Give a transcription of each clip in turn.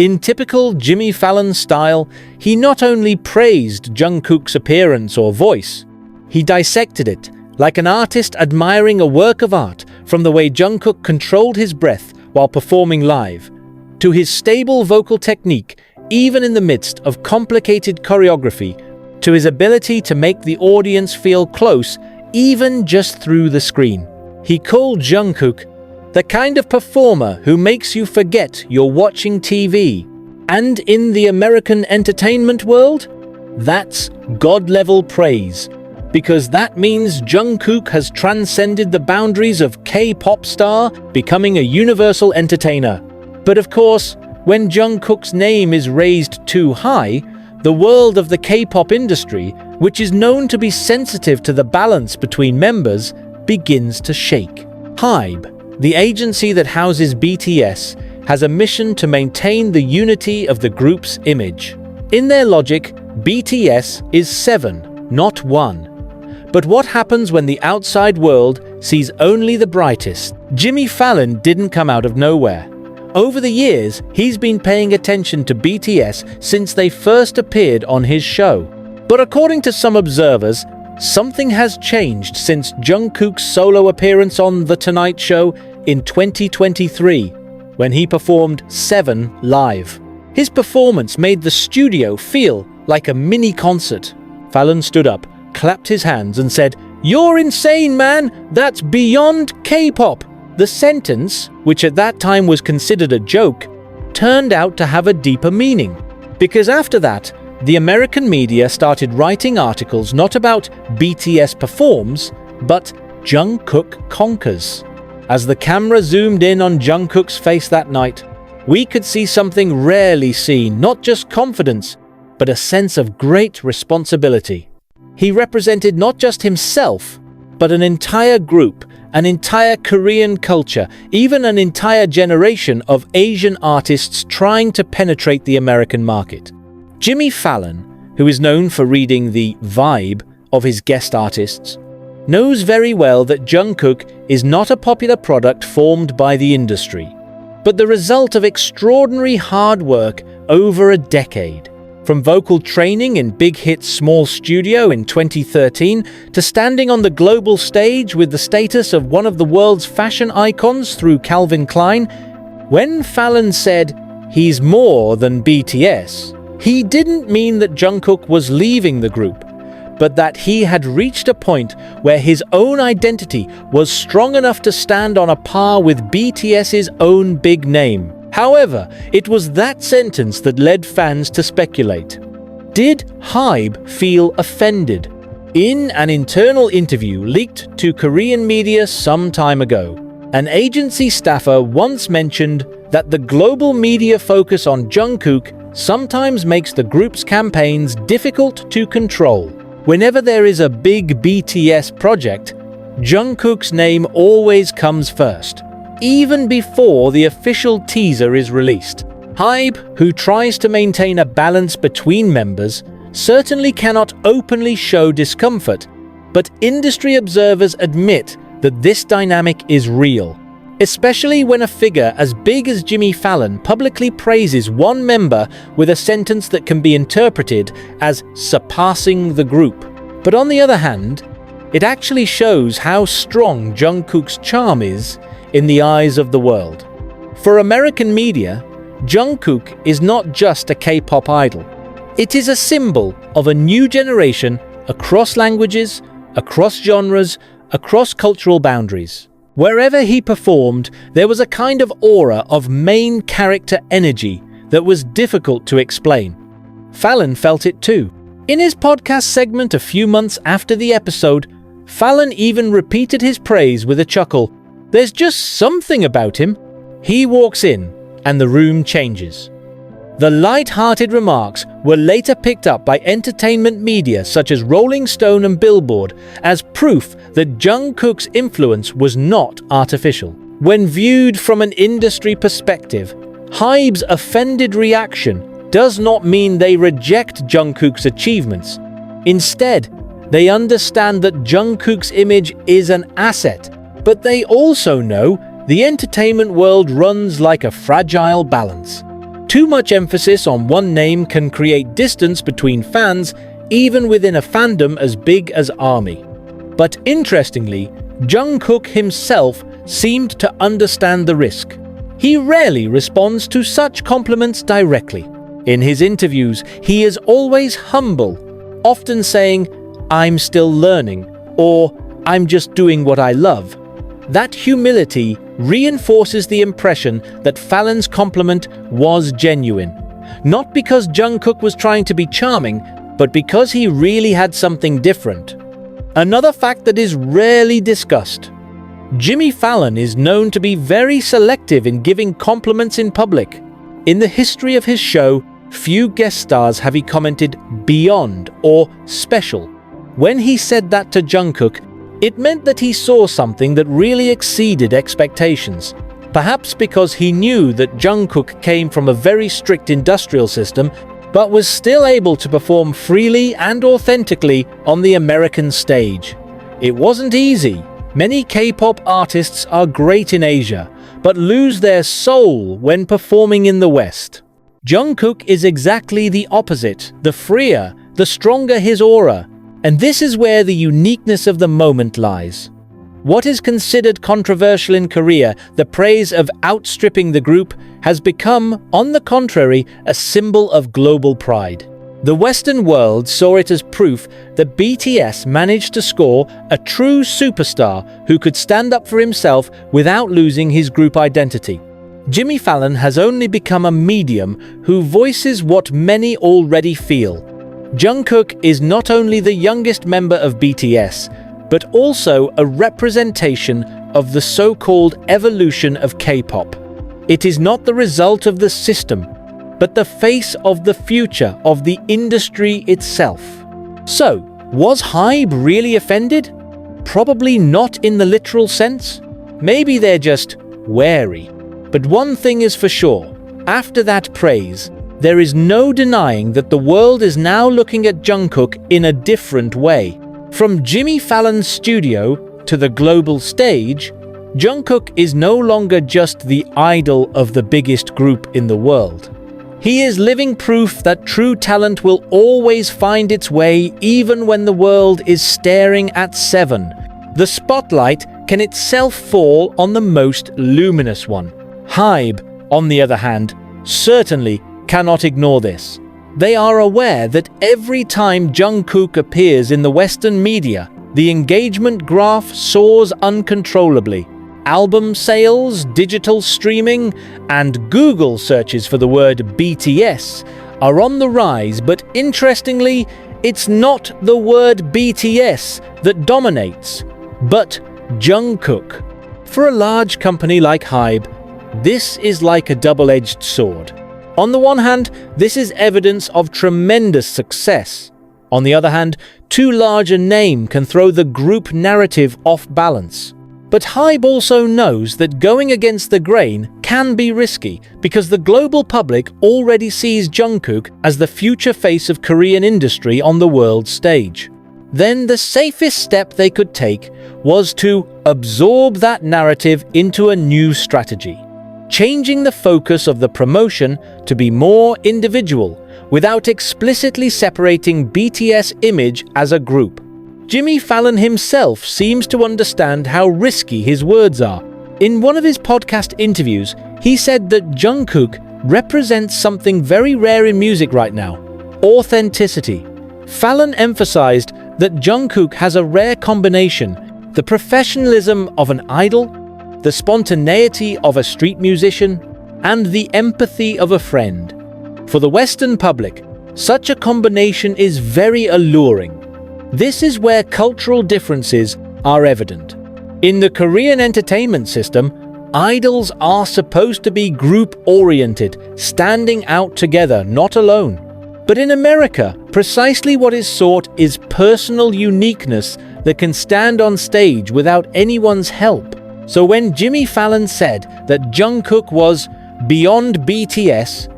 In typical Jimmy Fallon style, he not only praised Jungkook's appearance or voice, he dissected it, like an artist admiring a work of art, from the way Jungkook controlled his breath while performing live, to his stable vocal technique, even in the midst of complicated choreography, to his ability to make the audience feel close, even just through the screen. He called Jungkook the kind of performer who makes you forget you're watching TV. And in the American entertainment world, that's God-level praise, because that means Jungkook has transcended the boundaries of K-pop star, becoming a universal entertainer. But of course, when Jungkook's name is raised too high, the world of the K-pop industry, which is known to be sensitive to the balance between members, begins to shake. HYBE, the agency that houses BTS, has a mission to maintain the unity of the group's image. In their logic, BTS is 7, not 1. But what happens when the outside world sees only the brightest? Jimmy Fallon didn't come out of nowhere. Over the years, he's been paying attention to BTS since they first appeared on his show. But according to some observers, something has changed since Jungkook's solo appearance on The Tonight Show in 2023, when he performed 7 live. His performance made the studio feel like a mini concert. Fallon stood up, clapped his hands and said, "You're insane, man! That's beyond K-pop!" The sentence, which at that time was considered a joke, turned out to have a deeper meaning. Because after that, the American media started writing articles not about BTS performs, but Jungkook conquers. As the camera zoomed in on Jungkook's face that night, we could see something rarely seen, not just confidence, but a sense of great responsibility. He represented not just himself, but an entire group, an entire Korean culture, even an entire generation of Asian artists trying to penetrate the American market. Jimmy Fallon, who is known for reading the vibe of his guest artists, knows very well that Jungkook is not a popular product formed by the industry, but the result of extraordinary hard work over a decade. From vocal training in Big Hit's small studio in 2013 to standing on the global stage with the status of one of the world's fashion icons through Calvin Klein, when Fallon said he's more than BTS, he didn't mean that Jungkook was leaving the group, but that he had reached a point where his own identity was strong enough to stand on a par with BTS's own big name. However, it was that sentence that led fans to speculate. Did HYBE feel offended? In an internal interview leaked to Korean media some time ago, an agency staffer once mentioned that the global media focus on Jungkook sometimes makes the group's campaigns difficult to control. Whenever there is a big BTS project, Jungkook's name always comes first, even before the official teaser is released. HYBE, who tries to maintain a balance between members, certainly cannot openly show discomfort, but industry observers admit that this dynamic is real, especially when a figure as big as Jimmy Fallon publicly praises one member with a sentence that can be interpreted as surpassing the group. But on the other hand, it actually shows how strong Jungkook's charm is in the eyes of the world. For American media, Jungkook is not just a K-pop idol. It is a symbol of a new generation across languages, across genres, across cultural boundaries. Wherever he performed, there was a kind of aura of main character energy that was difficult to explain. Fallon felt it too. In his podcast segment a few months after the episode, Fallon even repeated his praise with a chuckle. There's just something about him. He walks in, and the room changes. The light-hearted remarks were later picked up by entertainment media such as Rolling Stone and Billboard as proof that Jungkook's influence was not artificial. When viewed from an industry perspective, HYBE's offended reaction does not mean they reject Jungkook's achievements. Instead, they understand that Jungkook's image is an asset, but they also know the entertainment world runs like a fragile balance. Too much emphasis on one name can create distance between fans, even within a fandom as big as ARMY. But interestingly, Jungkook himself seemed to understand the risk. He rarely responds to such compliments directly. In his interviews, he is always humble, often saying, "I'm still learning," or "I'm just doing what I love." That humility reinforces the impression that Fallon's compliment was genuine. Not because Jungkook was trying to be charming, but because he really had something different. Another fact that is rarely discussed. Jimmy Fallon is known to be very selective in giving compliments in public. In the history of his show, few guest stars have he commented beyond or special. When he said that to Jungkook, it meant that he saw something that really exceeded expectations. Perhaps because he knew that Jungkook came from a very strict industrial system, but was still able to perform freely and authentically on the American stage. It wasn't easy. Many K-pop artists are great in Asia, but lose their soul when performing in the West. Jungkook is exactly the opposite. The freer, the stronger his aura. And this is where the uniqueness of the moment lies. What is considered controversial in Korea, the praise of outstripping the group, has become, on the contrary, a symbol of global pride. The Western world saw it as proof that BTS managed to score a true superstar who could stand up for himself without losing his group identity. Jimmy Fallon has only become a medium who voices what many already feel. Jungkook is not only the youngest member of BTS, but also a representation of the so-called evolution of K-pop. It is not the result of the system, but the face of the future of the industry itself. So, was HYBE really offended? Probably not in the literal sense. Maybe they're just wary. But one thing is for sure, after that praise, there is no denying that the world is now looking at Jungkook in a different way. From Jimmy Fallon's studio to the global stage, Jungkook is no longer just the idol of the biggest group in the world. He is living proof that true talent will always find its way even when the world is staring at seven. The spotlight can itself fall on the most luminous one. HYBE, on the other hand, certainly cannot ignore this. They are aware that every time Jungkook appears in the Western media, the engagement graph soars uncontrollably. Album sales, digital streaming, and Google searches for the word BTS are on the rise, but interestingly, it's not the word BTS that dominates, but Jungkook. For a large company like HYBE, this is like a double-edged sword. On the one hand, this is evidence of tremendous success. On the other hand, too large a name can throw the group narrative off balance. But HYBE also knows that going against the grain can be risky because the global public already sees Jungkook as the future face of Korean industry on the world stage. Then the safest step they could take was to absorb that narrative into a new strategy, changing the focus of the promotion to be more individual without explicitly separating BTS image as a group. Jimmy Fallon himself seems to understand how risky his words are. In one of his podcast interviews, he said that Jungkook represents something very rare in music right now: authenticity. Fallon emphasized that Jungkook has a rare combination: the professionalism of an idol, the spontaneity of a street musician, and the empathy of a friend. For the Western public, such a combination is very alluring. This is where cultural differences are evident. In the Korean entertainment system, idols are supposed to be group-oriented, standing out together, not alone. But in America, precisely what is sought is personal uniqueness that can stand on stage without anyone's help. So when Jimmy Fallon said that Jungkook was beyond BTS,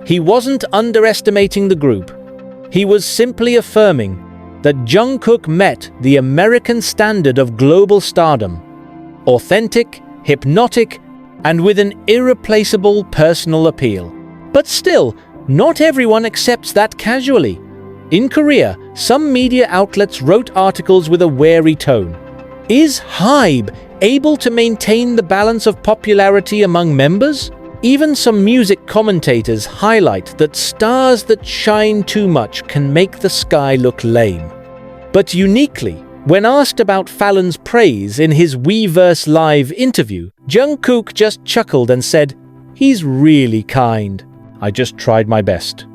he wasn't underestimating the group. He was simply affirming that Jungkook met the American standard of global stardom: authentic, hypnotic, and with an irreplaceable personal appeal. But still, not everyone accepts that casually. In Korea, some media outlets wrote articles with a wary tone. Is HYBE able to maintain the balance of popularity among members? Even some music commentators highlight that stars that shine too much can make the sky look lame. But uniquely, when asked about Fallon's praise in his Weverse Live interview, Jungkook just chuckled and said, "He's really kind. I just tried my best."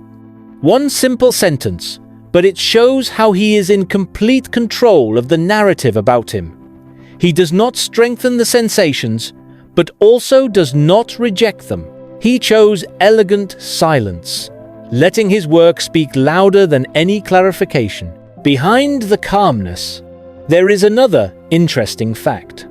One simple sentence, but it shows how he is in complete control of the narrative about him. He does not strengthen the sensations, but also does not reject them. He chose elegant silence, letting his work speak louder than any clarification. Behind the calmness, there is another interesting fact.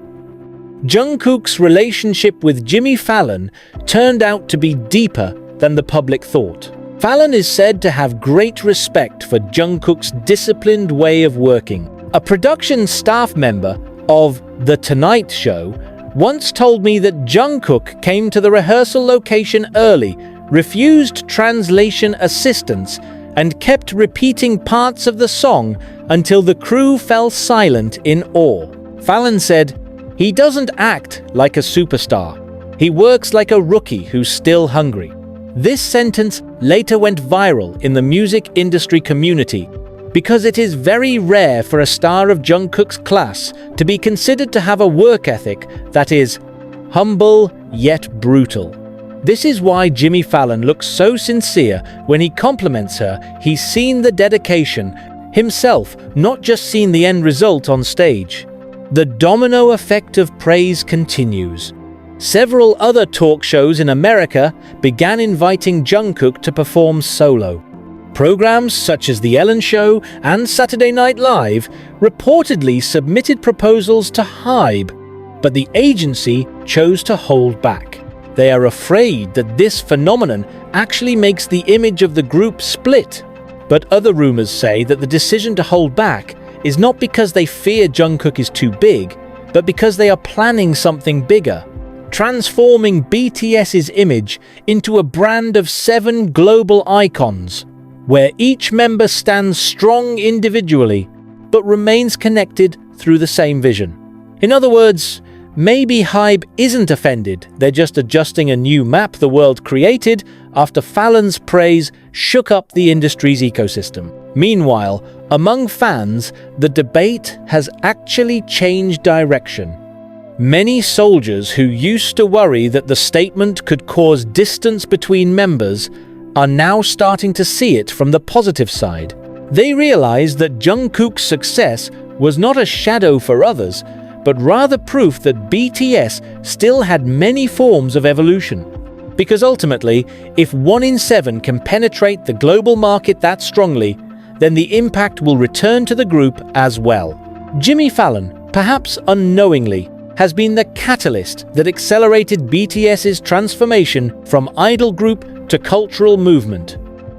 Jungkook's relationship with Jimmy Fallon turned out to be deeper than the public thought. Fallon is said to have great respect for Jungkook's disciplined way of working. A production staff member of The Tonight Show once told me that Jungkook came to the rehearsal location early, refused translation assistance, and kept repeating parts of the song until the crew fell silent in awe. Fallon said, "He doesn't act like a superstar. He works like a rookie who's still hungry." This sentence later went viral in the music industry community because it is very rare for a star of Jungkook's class to be considered to have a work ethic that is humble yet brutal. This is why Jimmy Fallon looks so sincere when he compliments her. He's seen the dedication himself, not just seen the end result on stage. The domino effect of praise continues. Several other talk shows in America began inviting Jungkook to perform solo. Programs such as The Ellen Show and Saturday Night Live reportedly submitted proposals to HYBE, but the agency chose to hold back. They are afraid that this phenomenon actually makes the image of the group split. But other rumors say that the decision to hold back is not because they fear Jungkook is too big, but because they are planning something bigger, transforming BTS's image into a brand of 7 global icons, where each member stands strong individually, but remains connected through the same vision. In other words, maybe HYBE isn't offended, they're just adjusting a new map the world created after Fallon's praise shook up the industry's ecosystem. Meanwhile, among fans, the debate has actually changed direction. Many soldiers who used to worry that the statement could cause distance between members are now starting to see it from the positive side. They realize that Jungkook's success was not a shadow for others, but rather proof that BTS still had many forms of evolution. Because ultimately, if 1 in 7 can penetrate the global market that strongly, then the impact will return to the group as well. Jimmy Fallon, perhaps unknowingly, has been the catalyst that accelerated BTS's transformation from idol group to cultural movement.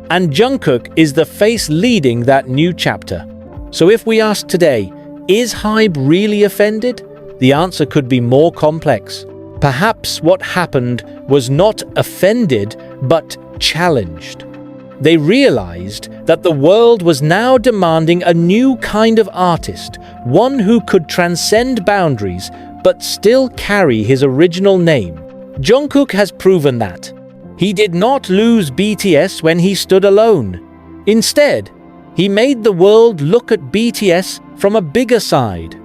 And Jungkook is the face leading that new chapter. So if we ask today, is HYBE really offended? The answer could be more complex. Perhaps what happened was not offended, but challenged. They realized that the world was now demanding a new kind of artist, one who could transcend boundaries but still carry his original name. Jungkook has proven that. He did not lose BTS when he stood alone. Instead, he made the world look at BTS from a bigger side.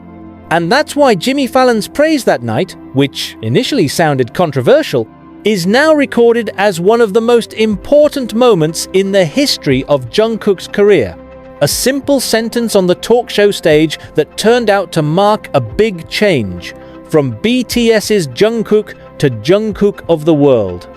And that's why Jimmy Fallon's praise that night, which initially sounded controversial, is now recorded as one of the most important moments in the history of Jungkook's career. A simple sentence on the talk show stage that turned out to mark a big change, from BTS's Jungkook to Jungkook of the world.